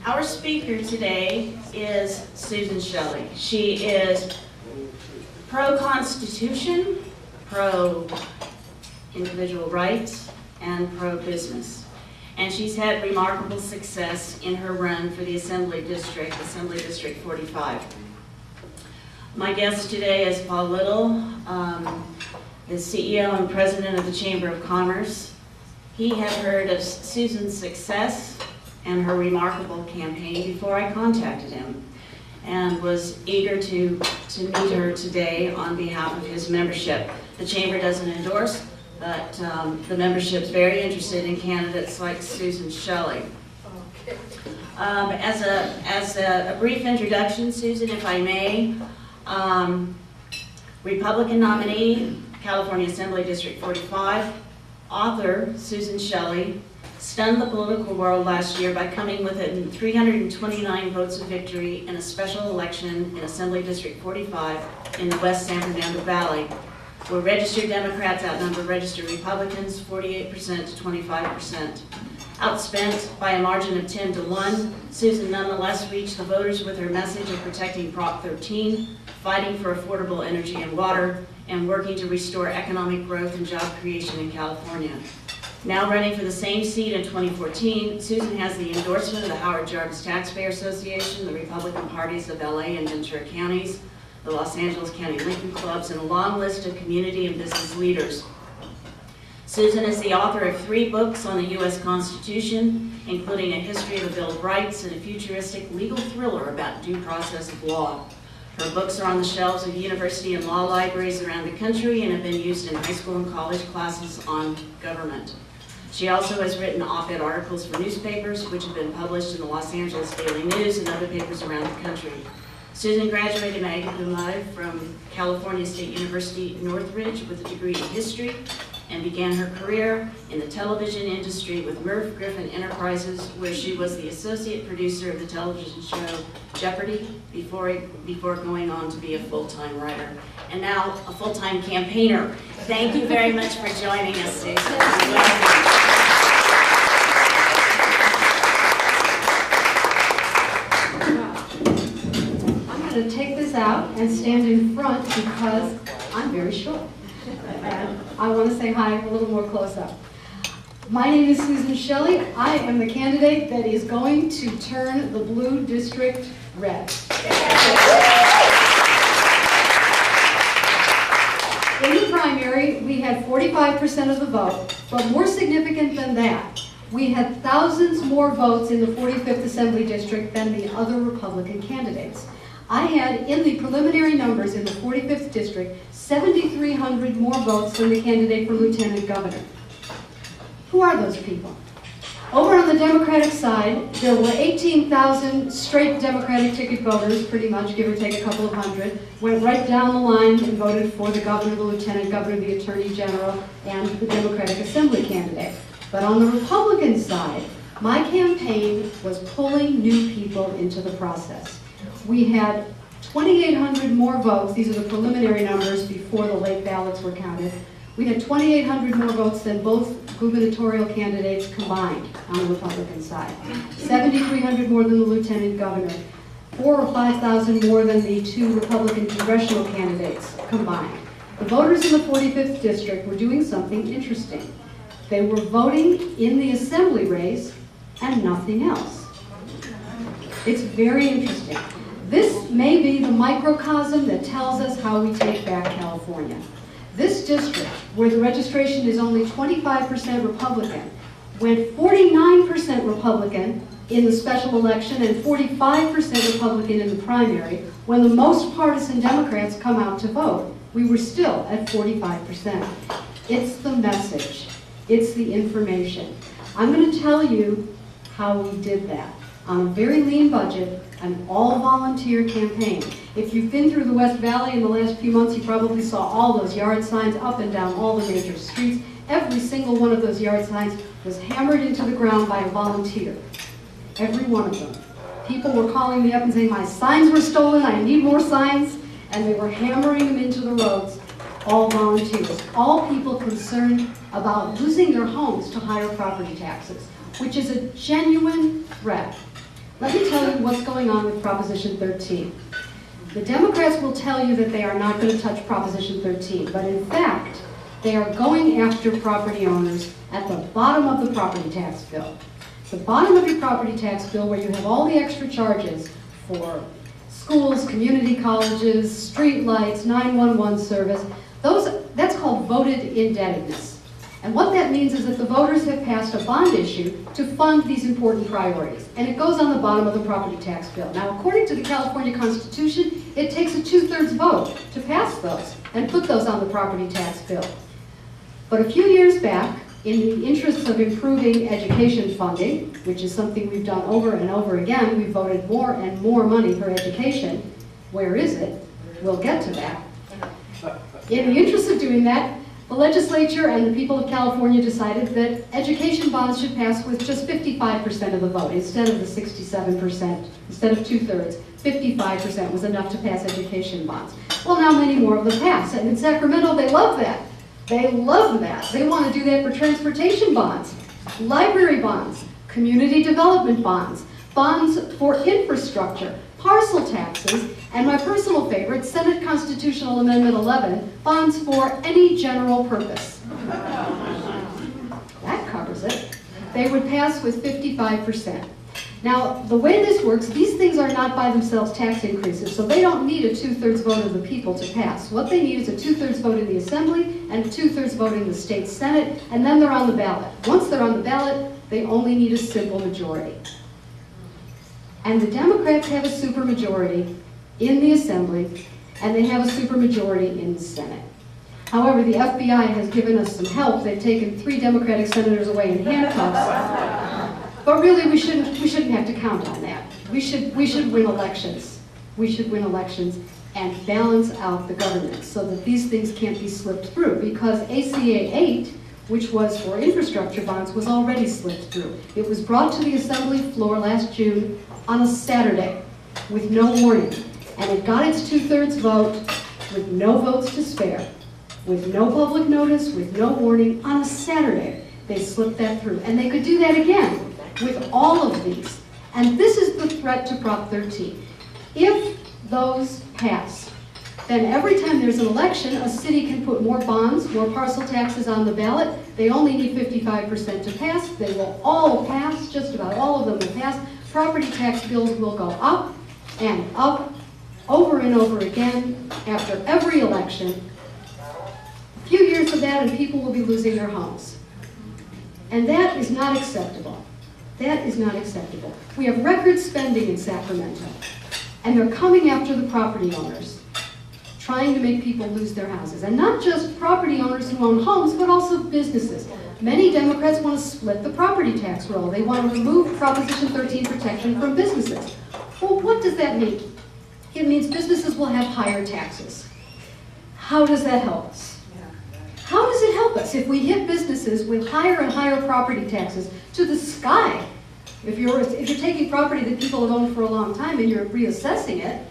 Our speaker today is Susan Shelley. She is pro-Constitution, pro-individual rights, and pro-business. And she's had remarkable success in her run for the Assembly District 45. My guest today is Paul Little, the CEO and President of the Chamber of Commerce. He had heard of Susan's success and her remarkable campaign before I contacted him, and was eager to meet her today on behalf of his membership. The Chamber doesn't endorse, but the membership's very interested in candidates like Susan Shelley. As a brief introduction, Susan, if I may, Republican nominee, California Assembly District 45, author Susan Shelley, stunned the political world last year by coming within 329 votes of victory in a special election in Assembly District 45 in the West San Fernando Valley, where registered Democrats outnumber registered Republicans 48% to 25%. Outspent by a margin of 10 to 1, Susan nonetheless reached the voters with her message of protecting Prop 13, fighting for affordable energy and water, and working to restore economic growth and job creation in California. Now running for the same seat in 2014, Susan has the endorsement of the Howard Jarvis Taxpayer Association, the Republican parties of LA and Ventura counties, the Los Angeles County Lincoln Clubs, and a long list of community and business leaders. Susan is the author of 3 books on the U.S. Constitution, including A History of the Bill of Rights and a futuristic legal thriller about due process of law. Her books are on the shelves of university and law libraries around the country and have been used in high school and college classes on government. She also has written op-ed articles for newspapers, which have been published in the Los Angeles Daily News and other papers around the country. Susan graduated magna cum laude from California State University, Northridge with a degree in history, and began her career in the television industry with Merv Griffin Enterprises, where she was the associate producer of the television show Jeopardy! Before going on to be a full-time writer, and now a full-time campaigner. Thank you very much for joining us, Susan. I'm going to take this out and stand in front because I'm very short. And I want to say hi a little more close up. My name is Susan Shelley. I am the candidate that is going to turn the blue district red. In the primary, we had 45% of the vote, but more significant than that, we had thousands more votes in the 45th Assembly District than the other Republican candidates. I had, in the preliminary numbers in the 45th District, 7,300 more votes than the candidate for Lieutenant Governor. Who are those people? Over on the Democratic side, there were 18,000 straight Democratic ticket voters, pretty much, give or take a couple of hundred, went right down the line and voted for the governor, the lieutenant governor, the attorney general, and the Democratic Assembly candidate. But on the Republican side, my campaign was pulling new people into the process. We had 2,800 more votes. These are the preliminary numbers before the late ballots were counted. We had 2,800 more votes than both gubernatorial candidates combined on the Republican side. 7,300 more than the lieutenant governor. 4,000 or 5,000 more than the 2 Republican congressional candidates combined. The voters in the 45th District were doing something interesting. They were voting in the assembly race and nothing else. It's very interesting. This may be the microcosm that tells us how we take back California. This district, where the registration is only 25% Republican, went 49% Republican in the special election and 45% Republican in the primary. When the most partisan Democrats come out to vote, we were still at 45%. It's the message. It's the information. I'm going to tell you how we did that on a very lean budget, an all-volunteer campaign. If you've been through the West Valley in the last few months, you probably saw all those yard signs up and down all the major streets. Every single one of those yard signs was hammered into the ground by a volunteer. Every one of them. People were calling me up and saying, my signs were stolen, I need more signs, and they were hammering them into the roads. All volunteers, all people concerned about losing their homes to higher property taxes, which is a genuine threat. Let me tell you what's going on with Proposition 13. The Democrats will tell you that they are not going to touch Proposition 13, but in fact, they are going after property owners at the bottom of the property tax bill. The bottom of your property tax bill, where you have all the extra charges for schools, community colleges, street lights, 911 service, that's called voted indebtedness. And what that means is that the voters have passed a bond issue to fund these important priorities. And it goes on the bottom of the property tax bill. Now, according to the California Constitution, it takes a 2/3 vote to pass those and put those on the property tax bill. But a few years back, in the interests of improving education funding, which is something we've done over and over again, we've voted more and more money for education. Where is it? We'll get to that. In the interest of doing that, the legislature and the people of California decided that education bonds should pass with just 55% of the vote instead of the 67%, instead of 2/3. 55% was enough to pass education bonds. Well, now many more of them pass, and in Sacramento they love that. They love that. They want to do that for transportation bonds, library bonds, community development bonds, bonds for infrastructure, parcel taxes, and my personal favorite, Senate Constitutional Amendment 11, bonds for any general purpose. That covers it. They would pass with 55%. Now, the way this works, these things are not by themselves tax increases, so they don't need a 2/3 vote of the people to pass. What they need is a 2/3 vote in the Assembly and a 2/3 vote in the state Senate, and then they're on the ballot. Once they're on the ballot, they only need a simple majority. And the Democrats have a supermajority in the Assembly, and they have a supermajority in the Senate. However, the FBI has given us some help. They've taken 3 Democratic senators away in handcuffs. But really, we shouldn't have to count on that. We should win elections. We should win elections and balance out the government so that these things can't be slipped through, because ACA 8, which was for infrastructure bonds, was already slipped through. It was brought to the Assembly floor last June on a Saturday with no warning, and it got its 2/3 vote with no votes to spare, with no public notice, with no warning, on a Saturday. They slipped that through, and they could do that again with all of these. And this is the threat to Prop 13. If those pass, then every time there's an election, a city can put more bonds, more parcel taxes on the ballot. They only need 55% to pass. They will all pass, just about all of them will pass. Property tax bills will go up and up, over and over again, after every election. A few years of that and people will be losing their homes. And that is not acceptable. That is not acceptable. We have record spending in Sacramento, and they're coming after the property owners, trying to make people lose their houses. And not just property owners who own homes, but also businesses. Many Democrats want to split the property tax roll. They want to remove Proposition 13 protection from businesses. Well, what does that mean? It means businesses will have higher taxes. How does that help us? How does it help us if we hit businesses with higher and higher property taxes to the sky? If you're taking property that people have owned for a long time and you're reassessing it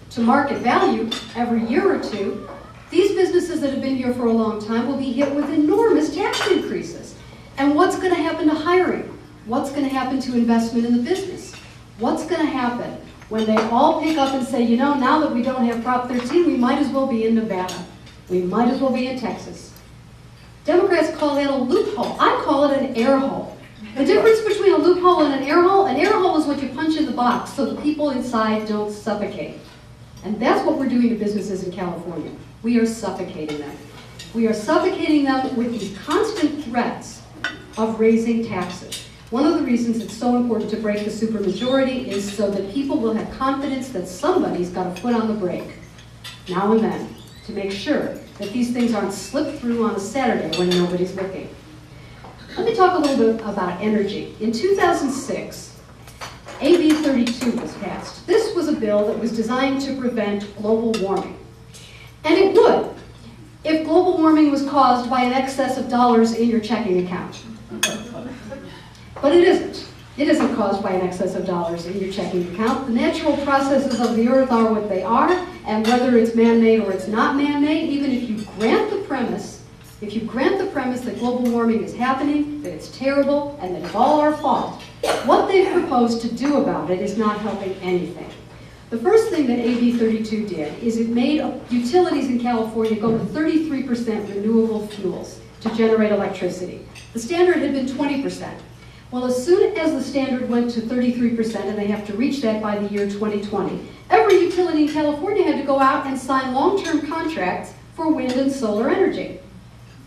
to market value every year or two, these businesses that have been here for a long time will be hit with enormous tax increases. And what's going to happen to hiring? What's going to happen to investment in the business? What's going to happen when they all pick up and say, you know, now that we don't have Prop 13, we might as well be in Nevada. We might as well be in Texas. Democrats call that a loophole. I call it an air hole. The difference between a loophole and an air hole is what you punch in the box so the people inside don't suffocate. And that's what we're doing to businesses in California. We are suffocating them. We are suffocating them with these constant threats of raising taxes. One of the reasons it's so important to break the supermajority is so that people will have confidence that somebody's got a foot on the brake now and then to make sure that these things aren't slipped through on a Saturday when nobody's looking. Let me talk a little bit about energy. In 2006, AB 32 was passed. This was a bill that was designed to prevent global warming. And it would, if global warming was caused by an excess of dollars in your checking account. But it isn't. It isn't caused by an excess of dollars in your checking account. The natural processes of the earth are what they are, and whether it's man-made or it's not man-made, even if you grant the premise that global warming is happening, that it's terrible, and that it's all our fault, What they've proposed to do about it is not helping anything. The first thing that AB 32 did is it made utilities in California go to 33% renewable fuels to generate electricity. The standard had been 20%. Well, as soon as the standard went to 33%, and they have to reach that by the year 2020, every utility in California had to go out and sign long-term contracts for wind and solar energy.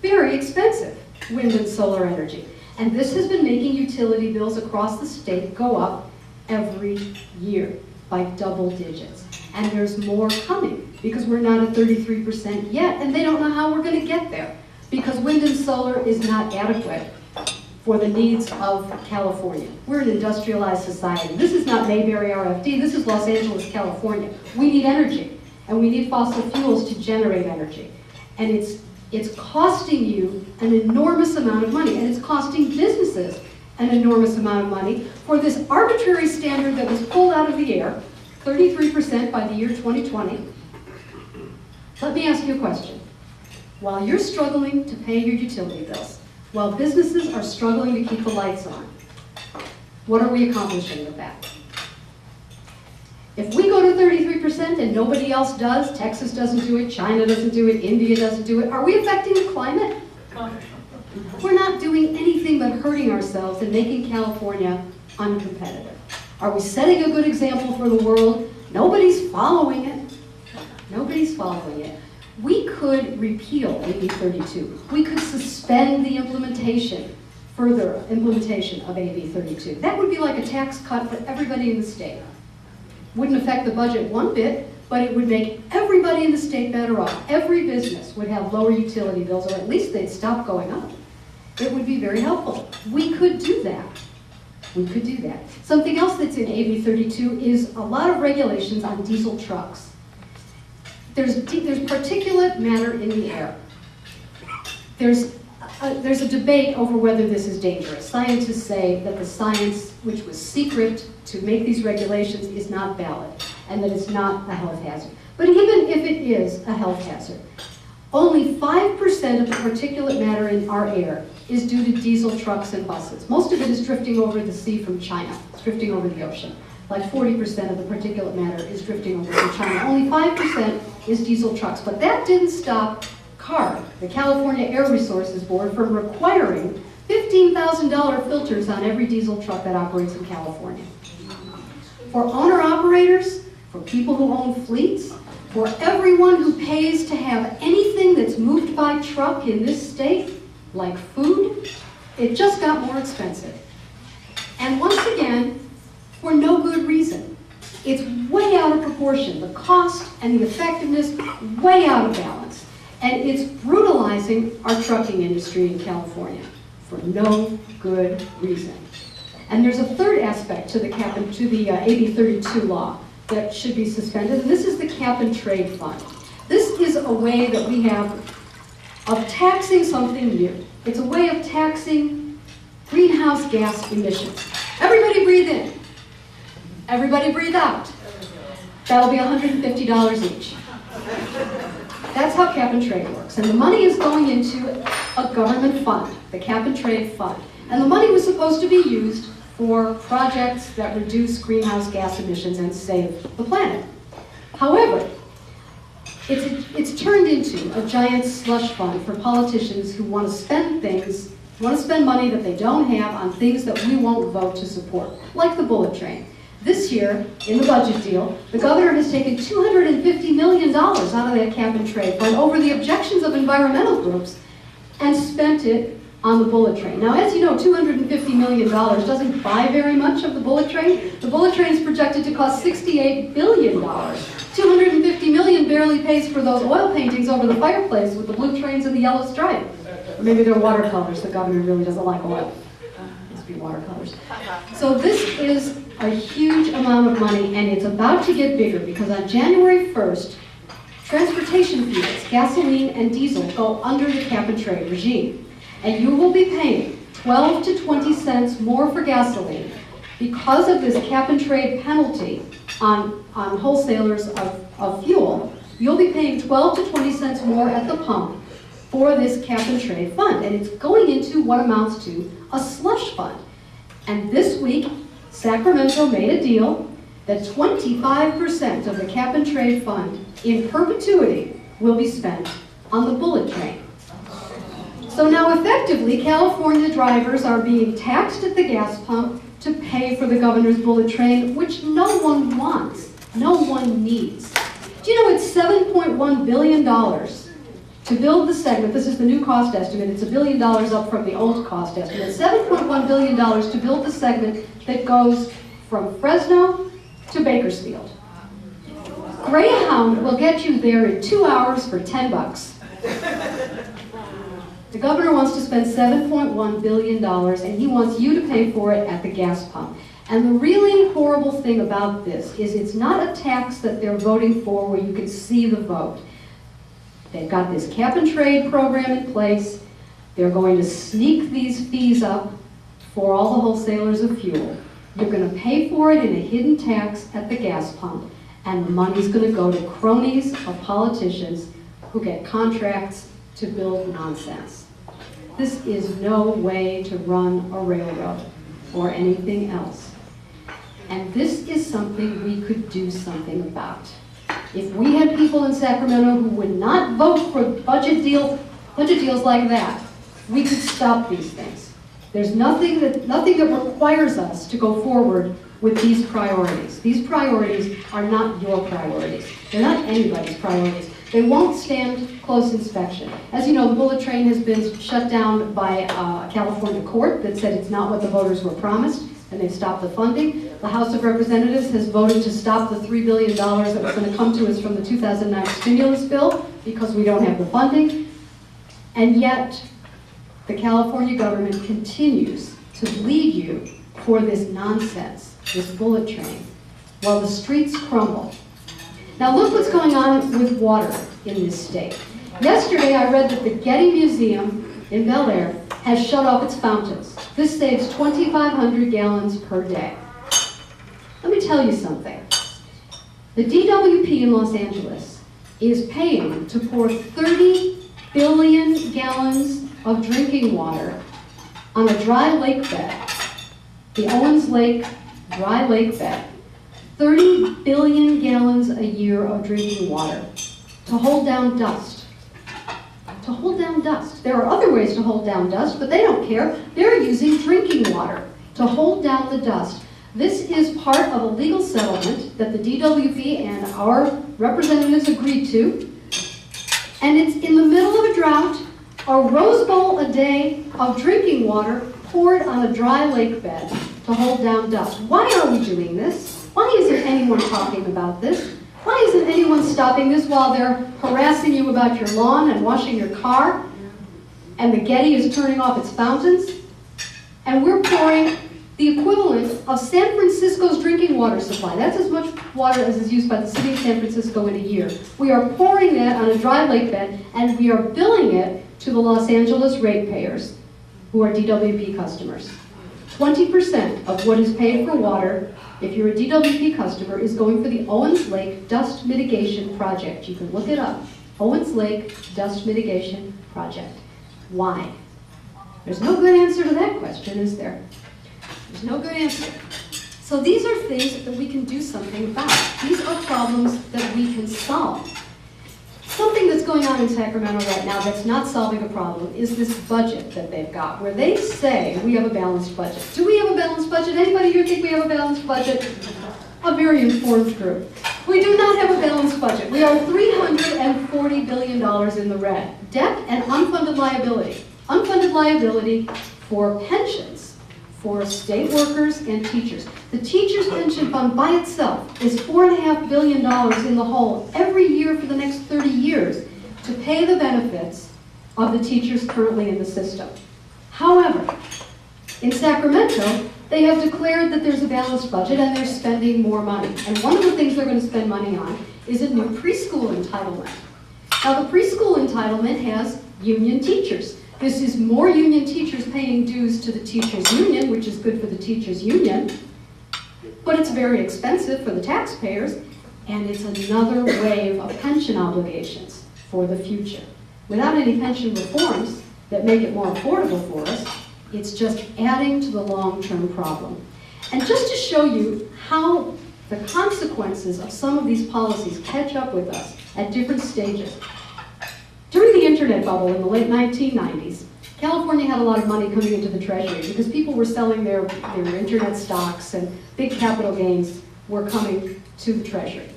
Very expensive, wind and solar energy. And this has been making utility bills across the state go up every year by double digits. And there's more coming because we're not at 33% yet, and they don't know how we're going to get there because wind and solar is not adequate for the needs of California. We're an industrialized society. This is not Mayberry RFD, this is Los Angeles, California. We need energy, and we need fossil fuels to generate energy. And it's costing you an enormous amount of money, and it's costing businesses an enormous amount of money for this arbitrary standard that was pulled out of the air, 33% by the year 2020. Let me ask you a question. While you're struggling to pay your utility bills, while businesses are struggling to keep the lights on, what are we accomplishing with that? If we go to 33% and nobody else does, Texas doesn't do it, China doesn't do it, India doesn't do it, are we affecting the climate? We're not doing anything but hurting ourselves and making California uncompetitive. Are we setting a good example for the world? Nobody's following it. Nobody's following it. We could repeal AB 32. We could suspend the further implementation of AB 32. That would be like a tax cut for everybody in the state. Wouldn't affect the budget one bit, but it would make everybody in the state better off. Every business would have lower utility bills, or at least they'd stop going up. It would be very helpful. We could do that. We could do that. Something else that's in AB 32 is a lot of regulations on diesel trucks. There's particulate matter in the air. There's a debate over whether this is dangerous. Scientists say that the science, which was secret to make these regulations, is not valid, and that it's not a health hazard. But even if it is a health hazard, only 5% of the particulate matter in our air is due to diesel trucks and buses. Most of it is drifting over the sea from China. It's drifting over the ocean. Like 40% of the particulate matter is drifting over from China. Only 5% is diesel trucks. But that didn't stop CARB, the California Air Resources Board, from requiring $15,000 filters on every diesel truck that operates in California. For owner-operators, for people who own fleets, for everyone who pays to have anything that's moved by truck in this state, like food, it just got more expensive. And once again, for no good reason. It's way out of proportion. The cost and the effectiveness, way out of balance. And it's brutalizing our trucking industry in California for no good reason. And there's a third aspect to the AB 32 law that should be suspended, and this is the cap and trade fund. This is a way that we have of taxing something new. It's a way of taxing greenhouse gas emissions. Everybody breathe in. Everybody breathe out. That'll be $150 each. That's how cap and trade works. And the money is going into a government fund, the cap and trade fund. And the money was supposed to be used for projects that reduce greenhouse gas emissions and save the planet. However, it's turned into a giant slush fund for politicians who want to spend money that they don't have on things that we won't vote to support, like the bullet train. This year, in the budget deal, the governor has taken $250 million out of that cap and trade fund over the objections of environmental groups and spent it on the bullet train. Now, as you know, $250 million doesn't buy very much of the bullet train. The bullet train is projected to cost $68 billion. $250 million barely pays for those oil paintings over the fireplace with the blue trains and the yellow stripe. Or maybe they're watercolors. The governor really doesn't like oil. It must be watercolors. So this is a huge amount of money, and it's about to get bigger because on January 1st, transportation fuels, gasoline and diesel, go under the cap and trade regime. And you will be paying 12 to 20 cents more for gasoline because of this cap and trade penalty on wholesalers of fuel. You'll be paying 12 to 20 cents more at the pump for this cap and trade fund. And it's going into what amounts to a slush fund. And this week, Sacramento made a deal that 25% of the cap and trade fund in perpetuity will be spent on the bullet train. So now effectively, California drivers are being taxed at the gas pump to pay for the governor's bullet train, which no one wants, no one needs. Do you know it's $7.1 billion to build the segment? This is the new cost estimate. It's $1 billion up from the old cost estimate. $7.1 billion to build the segment that goes from Fresno to Bakersfield. Greyhound will get you there in 2 hours for $10. The governor wants to spend $7.1 billion, and he wants you to pay for it at the gas pump. And the really horrible thing about this is it's not a tax that they're voting for where you can see the vote. They've got this cap and trade program in place. They're going to sneak these fees up for all the wholesalers of fuel. You're going to pay for it in a hidden tax at the gas pump, and the money's going to go to cronies of politicians who get contracts to build nonsense. This is no way to run a railroad or anything else. And this is something we could do something about. If we had people in Sacramento who would not vote for budget deals like that, we could stop these things. There's nothing that requires us to go forward with these priorities. These priorities are not your priorities. They're not anybody's priorities. They won't stand close inspection. As you know, the bullet train has been shut down by a California court that said it's not what the voters were promised, and they've stopped the funding. The House of Representatives has voted to stop the $3 billion that was going to come to us from the 2009 stimulus bill because we don't have the funding. And yet, the California government continues to lead you for this nonsense, this bullet train, while the streets crumble. Now look what's going on with water in this state. Yesterday I read that the Getty Museum in Bel Air has shut off its fountains. This saves 2,500 gallons per day. Let me tell you something. The DWP in Los Angeles is paying to pour 30 billion gallons of drinking water on a dry lake bed, the Owens Lake dry lake bed. 30 billion gallons a year of drinking water to hold down dust. To hold down dust. There are other ways to hold down dust, but they don't care. They're using drinking water to hold down the dust. This is part of a legal settlement that the DWP and our representatives agreed to, and it's in the middle of a drought, a Rose Bowl a day of drinking water poured on a dry lake bed to hold down dust. Why are we doing this? Why isn't anyone talking about this? Why isn't anyone stopping this while they're harassing you about your lawn and washing your car? And the Getty is turning off its fountains? And we're pouring the equivalent of San Francisco's drinking water supply. That's as much water as is used by the city of San Francisco in a year. We are pouring that on a dry lake bed, and we are billing it to the Los Angeles ratepayers, who are DWP customers. 20% of what is paid for water, if you're a DWP customer, is going for the Owens Lake Dust Mitigation Project. You can look it up. Owens Lake Dust Mitigation Project. Why? There's no good answer to that question, is there? There's no good answer. So these are things that we can do something about. These are problems that we can solve. Something that's going on in Sacramento right now that's not solving a problem is this budget that they've got, where they say we have a balanced budget. Do we have a balanced budget? Anybody here think we have a balanced budget? A very informed group. We do not have a balanced budget. We are $340 billion in the red. Debt and unfunded liability. Unfunded liability for pensions for state workers and teachers. The teachers' pension fund by itself is $4.5 billion in the hole every year for the next 30 years to pay the benefits of the teachers currently in the system. However, in Sacramento, they have declared that there's a balanced budget and they're spending more money. And one of the things they're going to spend money on is a new preschool entitlement. Now, the preschool entitlement has union teachers. This is more union teachers paying dues to the teachers' union, which is good for the teachers' union, but it's very expensive for the taxpayers, and it's another wave of pension obligations for the future. Without any pension reforms that make it more affordable for us, It's just adding to the long-term problem. And just to show you how the consequences of some of these policies catch up with us at different stages. During the internet bubble in the late 1990s, California had a lot of money coming into the Treasury because people were selling their internet stocks and big capital gains were coming to the Treasury.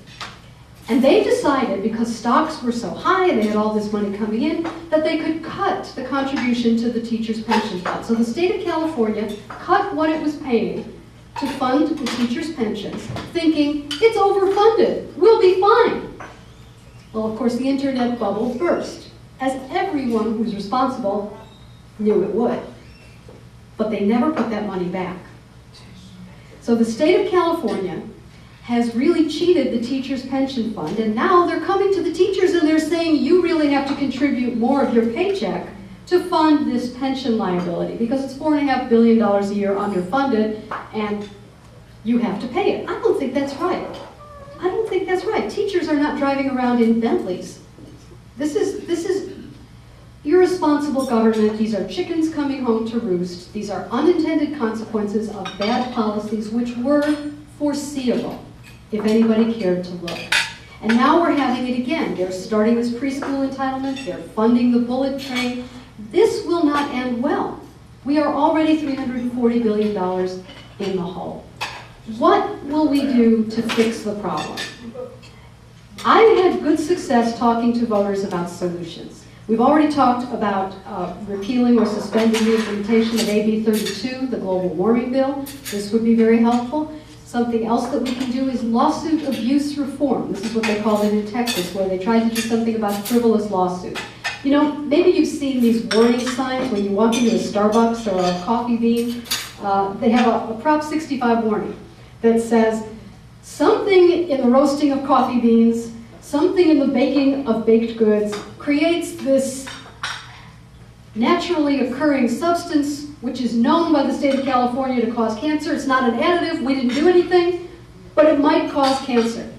And they decided, because stocks were so high and they had all this money coming in, that they could cut the contribution to the teachers' pension fund. So the state of California cut what it was paying to fund the teachers' pensions, thinking, it's overfunded, we'll be fine. Well, of course, the internet bubble burst, as everyone who's responsible knew it would. But they never put that money back. So the state of California has really cheated the teachers' pension fund, and now they're coming to the teachers and they're saying, you really have to contribute more of your paycheck to fund this pension liability, because it's $4.5 billion a year underfunded, and you have to pay it. I don't think that's right. I don't think that's right. Teachers are not driving around in Bentleys. This is irresponsible government. These are chickens coming home to roost. These are unintended consequences of bad policies which were foreseeable if anybody cared to look. And now we're having it again. They're starting this preschool entitlement. They're funding the bullet train. This will not end well. We are already $340 billion in the hole. What will we do to fix the problem? I've had good success talking to voters about solutions. We've already talked about repealing or suspending the implementation of AB 32, the global warming bill. This would be very helpful. Something else that we can do is lawsuit abuse reform. This is what they call it in Texas, where they tried to do something about frivolous lawsuits. You know, maybe you've seen these warning signs when you walk into a Starbucks or a Coffee Bean. They have a Prop 65 warning that says, something in the roasting of coffee beans, something in the baking of baked goods creates this naturally occurring substance which is known by the state of California to cause cancer. It's not an additive, we didn't do anything, but it might cause cancer.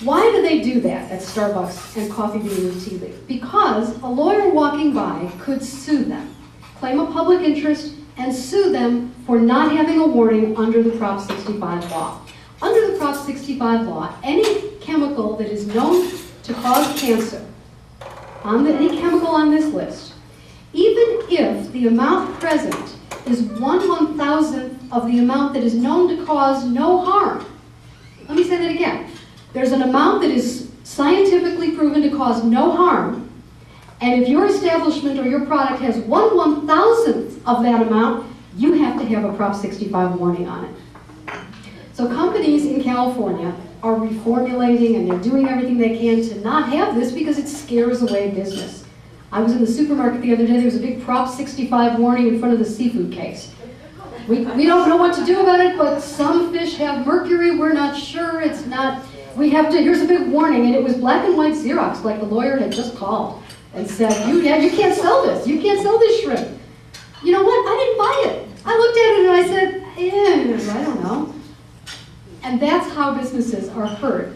Why do they do that at Starbucks and Coffee Bean and Tea Leaf? Because a lawyer walking by could sue them, claim a public interest, and sue them for not having a warning under the Prop 65 law. Under the Prop 65 law, any chemical that is known to cause cancer, any chemical on this list, even if the amount present is 1/1000th of the amount that is known to cause no harm. Let me say that again. There's an amount that is scientifically proven to cause no harm, and if your establishment or your product has 1/1000th of that amount, you have to have a Prop 65 warning on it. So companies in California are reformulating and they're doing everything they can to not have this because it scares away business. I was in the supermarket the other day, there was a big Prop 65 warning in front of the seafood case. We don't know what to do about it, but some fish have mercury, we're not sure, it's not, we have to, here's a big warning, and it was black and white Xerox, like the lawyer had just called and said, you can't sell this, you can't sell this shrimp. You know what, I didn't buy it. I looked at it and I said, I don't know. And that's how businesses are hurt,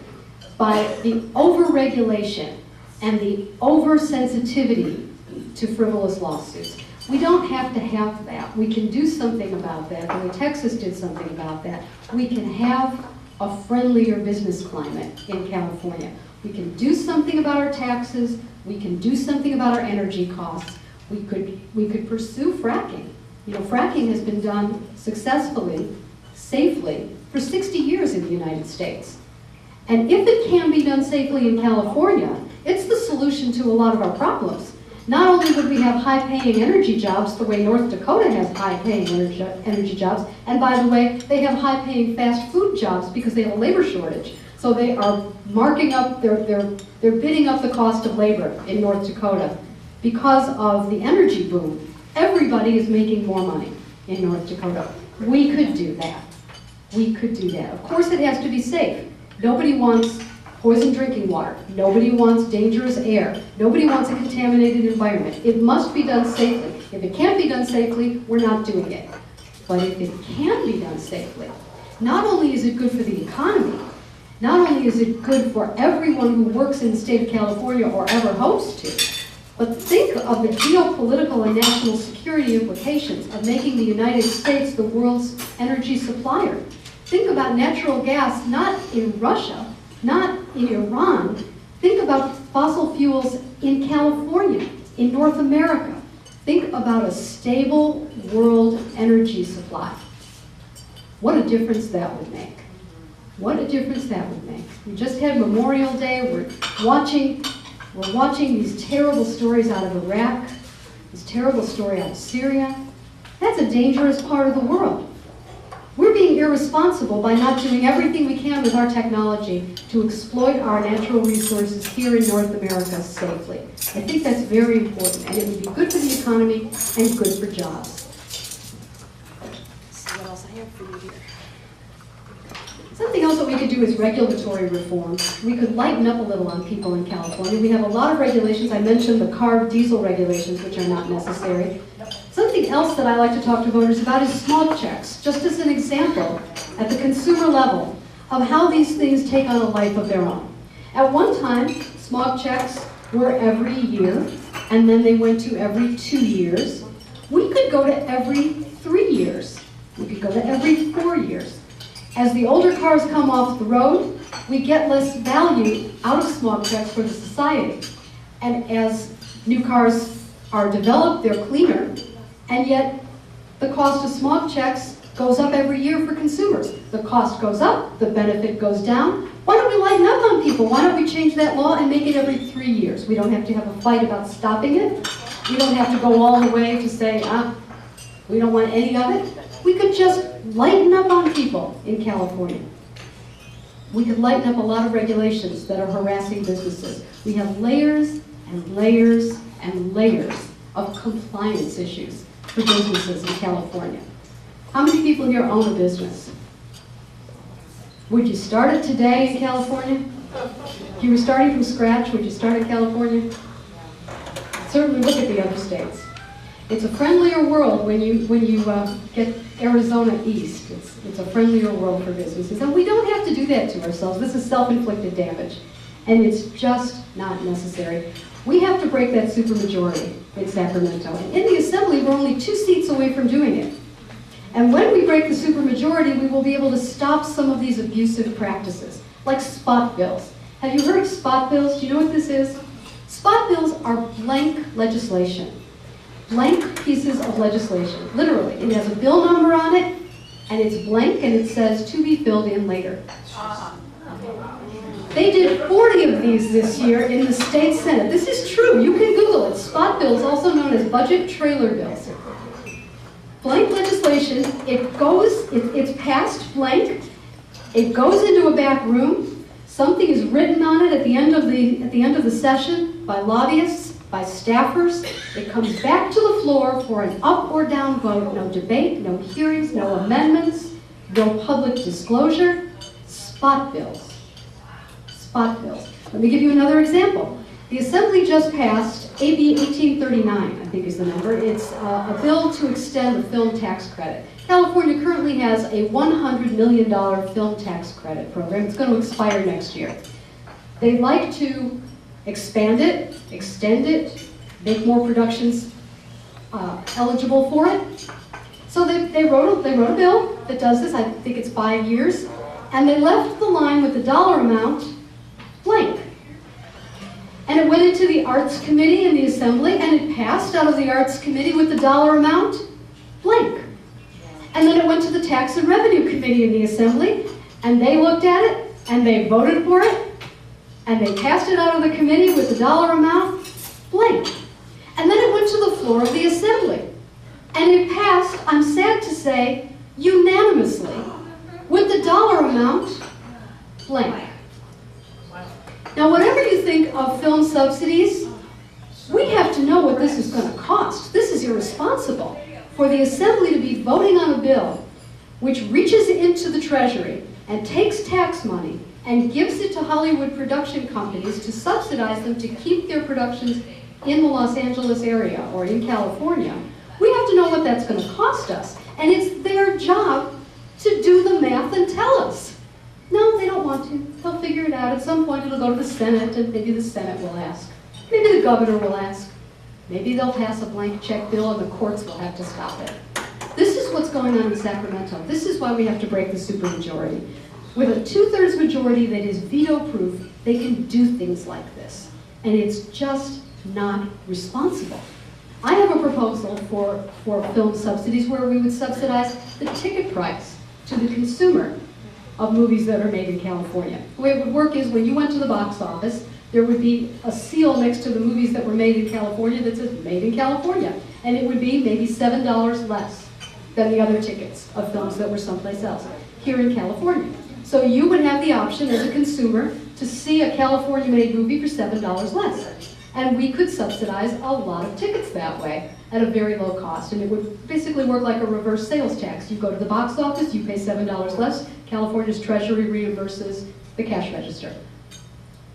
by the over-regulation and the over-sensitivity to frivolous lawsuits. We don't have to have that. We can do something about that. The way Texas did something about that. We can have a friendlier business climate in California. We can do something about our taxes. We can do something about our energy costs. We could pursue fracking. You know, fracking has been done successfully, safely, for 60 years in the United States. And if it can be done safely in California, it's the solution to a lot of our problems. Not only would we have high-paying energy jobs the way North Dakota has high-paying energy jobs, and by the way, they have high-paying fast food jobs because they have a labor shortage. So they are marking up, they're bidding up the cost of labor in North Dakota because of the energy boom. Everybody is making more money in North Dakota. We could do that. We could do that. Of course, it has to be safe. Nobody wants poisoned drinking water. Nobody wants dangerous air. Nobody wants a contaminated environment. It must be done safely. If it can't be done safely, we're not doing it. But if it can be done safely, not only is it good for the economy, not only is it good for everyone who works in the state of California or ever hopes to, But think of the geopolitical and national security implications of making the United States the world's energy supplier. Think about natural gas not in Russia, not in Iran. Think about fossil fuels in California, in North America. Think about a stable world energy supply. What a difference that would make. What a difference that would make. We just had Memorial Day. We're watching these terrible stories out of Iraq, this terrible story out of Syria. That's a dangerous part of the world. We're being irresponsible by not doing everything we can with our technology to exploit our natural resources here in North America safely. I think that's very important, and it would be good for the economy and good for jobs. Let's see what else I have for you here. Something else that we could do is regulatory reform. We could lighten up a little on people in California. We have a lot of regulations. I mentioned the CARB diesel regulations, which are not necessary. Something else that I like to talk to voters about is smog checks, just as an example at the consumer level of how these things take on a life of their own. At one time, smog checks were every year, and then they went to every 2 years. We could go to every 3 years. We could go to every 4 years. As the older cars come off the road, we get less value out of smog checks for the society. And as new cars are developed, they're cleaner, and yet the cost of smog checks goes up every year for consumers. The cost goes up, the benefit goes down. Why don't we lighten up on people? Why don't we change that law and make it every 3 years? We don't have to have a fight about stopping it. We don't have to go all the way to say, we don't want any of it. We could just lighten up on people in California. We could lighten up a lot of regulations that are harassing businesses. We have layers and layers and layers of compliance issues for businesses in California. How many people here own a business? Would you start it today in California? If you were starting from scratch, would you start in California? Certainly look at the other states. It's a friendlier world when you get Arizona east. It's a friendlier world for businesses. And we don't have to do that to ourselves. This is self-inflicted damage. And it's just not necessary. We have to break that supermajority in Sacramento. And in the Assembly, we're only 2 seats away from doing it. And when we break the supermajority, we will be able to stop some of these abusive practices, like spot bills. Have you heard of spot bills? Do you know what this is? Spot bills are blank legislation. Blank pieces of legislation, literally. It has a bill number on it, and it's blank, and it says to be filled in later. They did 40 of these this year in the state Senate. This is true. You can Google it. Spot bills, also known as budget trailer bills. Blank legislation, it's passed blank. It goes into a back room. Something is written on it at the end of the session by lobbyists, by staffers. It comes back to the floor for an up or down vote. No debate, no hearings, no amendments, no public disclosure. Spot bills. Spot bills. Let me give you another example. The Assembly just passed AB 1839, I think is the number. It's a bill to extend the film tax credit. California currently has a $100 million film tax credit program. It's going to expire next year. They'd like to expand it, extend it, make more productions eligible for it. So they wrote a bill that does this. I think it's 5 years. And they left the line with the dollar amount blank. And it went into the Arts Committee in the Assembly, and it passed out of the Arts Committee with the dollar amount blank. And then it went to the Tax and Revenue Committee in the Assembly, and they looked at it, and they voted for it, and they passed it out of the committee with the dollar amount blank. And then it went to the floor of the Assembly, and it passed, I'm sad to say, unanimously, with the dollar amount blank. Now, whatever you think of film subsidies, we have to know what this is going to cost. This is irresponsible for the Assembly to be voting on a bill which reaches into the Treasury and takes tax money and gives it to Hollywood production companies to subsidize them to keep their productions in the Los Angeles area or in California. We have to know what that's going to cost us. And it's their job to do the math and tell us. No, they don't want to. They'll figure it out. At some point it'll go to the Senate, and maybe the Senate will ask. Maybe the governor will ask. Maybe they'll pass a blank check bill and the courts will have to stop it. This is what's going on in Sacramento. This is why we have to break the supermajority. With a 2/3 majority that is veto-proof, they can do things like this. And it's just not responsible. I have a proposal for film subsidies where we would subsidize the ticket price to the consumer of movies that are made in California. The way it would work is when you went to the box office, there would be a seal next to the movies that were made in California that says made in California. And it would be maybe $7 less than the other tickets of films that were someplace else here in California. So you would have the option as a consumer to see a California-made movie for $7 less. And we could subsidize a lot of tickets that way at a very low cost. And it would basically work like a reverse sales tax. You go to the box office, you pay $7 less, California's Treasury reimburses the cash register.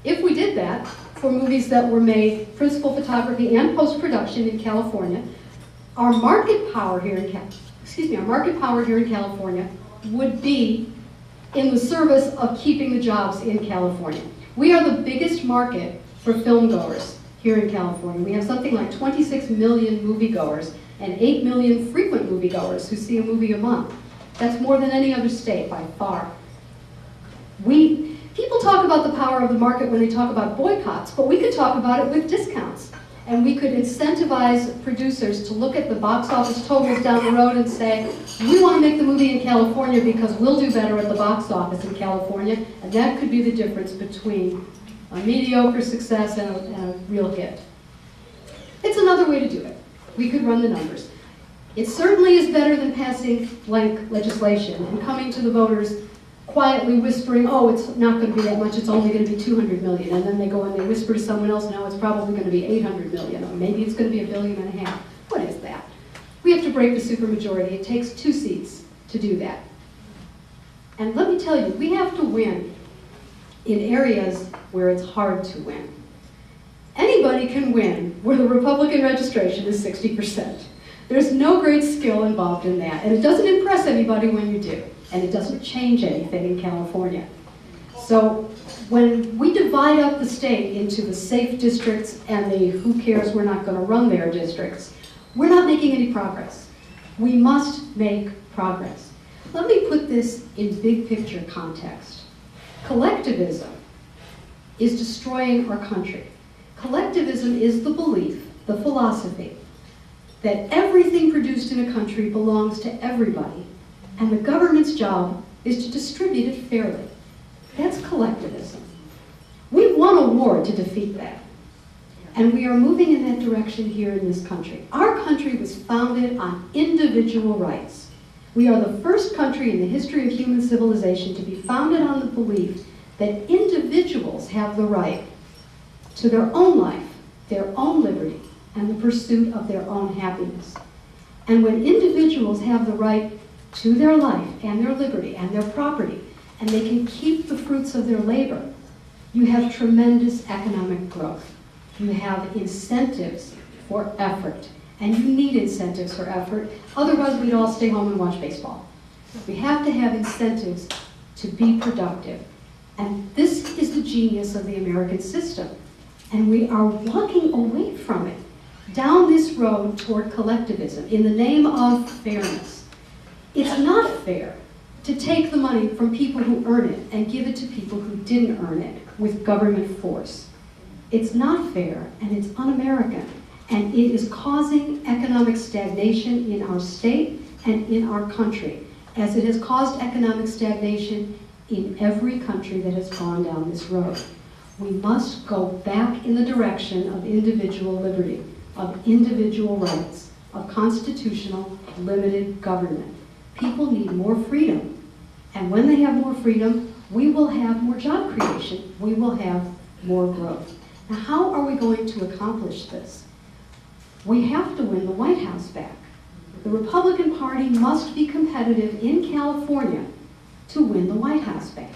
If we did that for movies that were made principal photography and post-production in California, our market power here in California would be in the service of keeping the jobs in California. We are the biggest market for film goers here in California. We have something like 26 million moviegoers and 8 million frequent moviegoers who see a movie a month. That's more than any other state by far. People talk about the power of the market when they talk about boycotts, but we could talk about it with discounts. And we could incentivize producers to look at the box office totals down the road and say, we want to make the movie in California because we'll do better at the box office in California, and that could be the difference between a mediocre success and a real hit. It's another way to do it. We could run the numbers. It certainly is better than passing blank legislation and coming to the voters quietly whispering, oh, it's not going to be that much, it's only going to be 200 million. And then they go and they whisper to someone else, no, it's probably going to be 800 million, or maybe it's going to be 1.5 billion. What is that? We have to break the supermajority. It takes 2 seats to do that. And let me tell you, we have to win in areas where it's hard to win. Anybody can win where the Republican registration is 60%. There's no great skill involved in that, and it doesn't impress anybody when you do, and it doesn't change anything in California. So when we divide up the state into the safe districts and the who cares, we're not going to run their districts, we're not making any progress. We must make progress. Let me put this in big picture context. Collectivism is destroying our country. Collectivism is the belief, the philosophy, that everything produced in a country belongs to everybody, and the government's job is to distribute it fairly. That's collectivism. We won a war to defeat that, and we are moving in that direction here in this country. Our country was founded on individual rights. We are the first country in the history of human civilization to be founded on the belief that individuals have the right to their own life, their own liberty, and the pursuit of their own happiness. And when individuals have the right to their life and their liberty and their property, and they can keep the fruits of their labor, you have tremendous economic growth. You have incentives for effort, and you need incentives for effort, otherwise we'd all stay home and watch baseball. We have to have incentives to be productive. And this is the genius of the American system. And we are walking away from it, down this road toward collectivism in the name of fairness. It's not fair to take the money from people who earn it and give it to people who didn't earn it with government force. It's not fair, and it's un-American, and it is causing economic stagnation in our state and in our country, as it has caused economic stagnation in every country that has gone down this road. We must go back in the direction of individual liberty, of individual rights, of constitutional, limited government. People need more freedom. And when they have more freedom, we will have more job creation. We will have more growth. Now, how are we going to accomplish this? We have to win the White House back. The Republican Party must be competitive in California to win the White House back.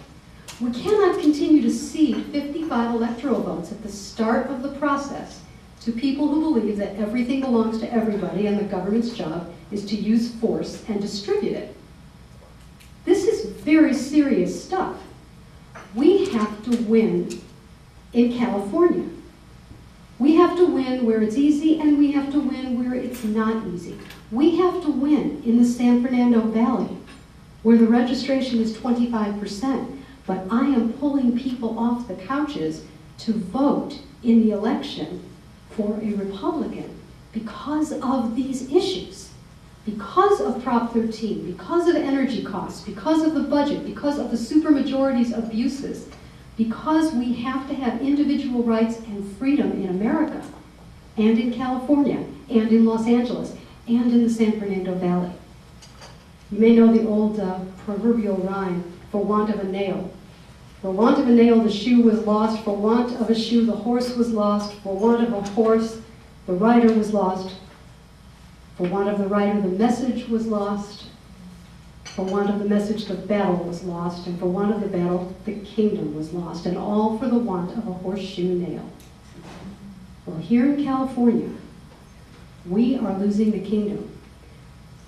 We cannot continue to cede 55 electoral votes at the start of the process to people who believe that everything belongs to everybody and the government's job is to use force and distribute it. This is very serious stuff. We have to win in California. We have to win where it's easy, and we have to win where it's not easy. We have to win in the San Fernando Valley, where the registration is 25%, but I am pulling people off the couches to vote in the election for a Republican because of these issues, because of Prop 13, because of energy costs, because of the budget, because of the supermajority's abuses, because we have to have individual rights and freedom in America, and in California, and in Los Angeles, and in the San Fernando Valley. You may know the old proverbial rhyme, for want of a nail. For want of a nail, the shoe was lost. For want of a shoe, the horse was lost. For want of a horse, the rider was lost. For want of the rider, the message was lost. For want of the message, the battle was lost. And for want of the battle, the kingdom was lost. And all for the want of a horseshoe nail. Well, here in California, we are losing the kingdom,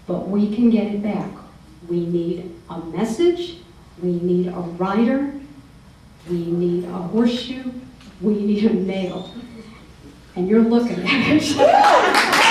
but we can get it back. We need a message, we need a rider, we need a horseshoe, we need a nail. And you're looking at it.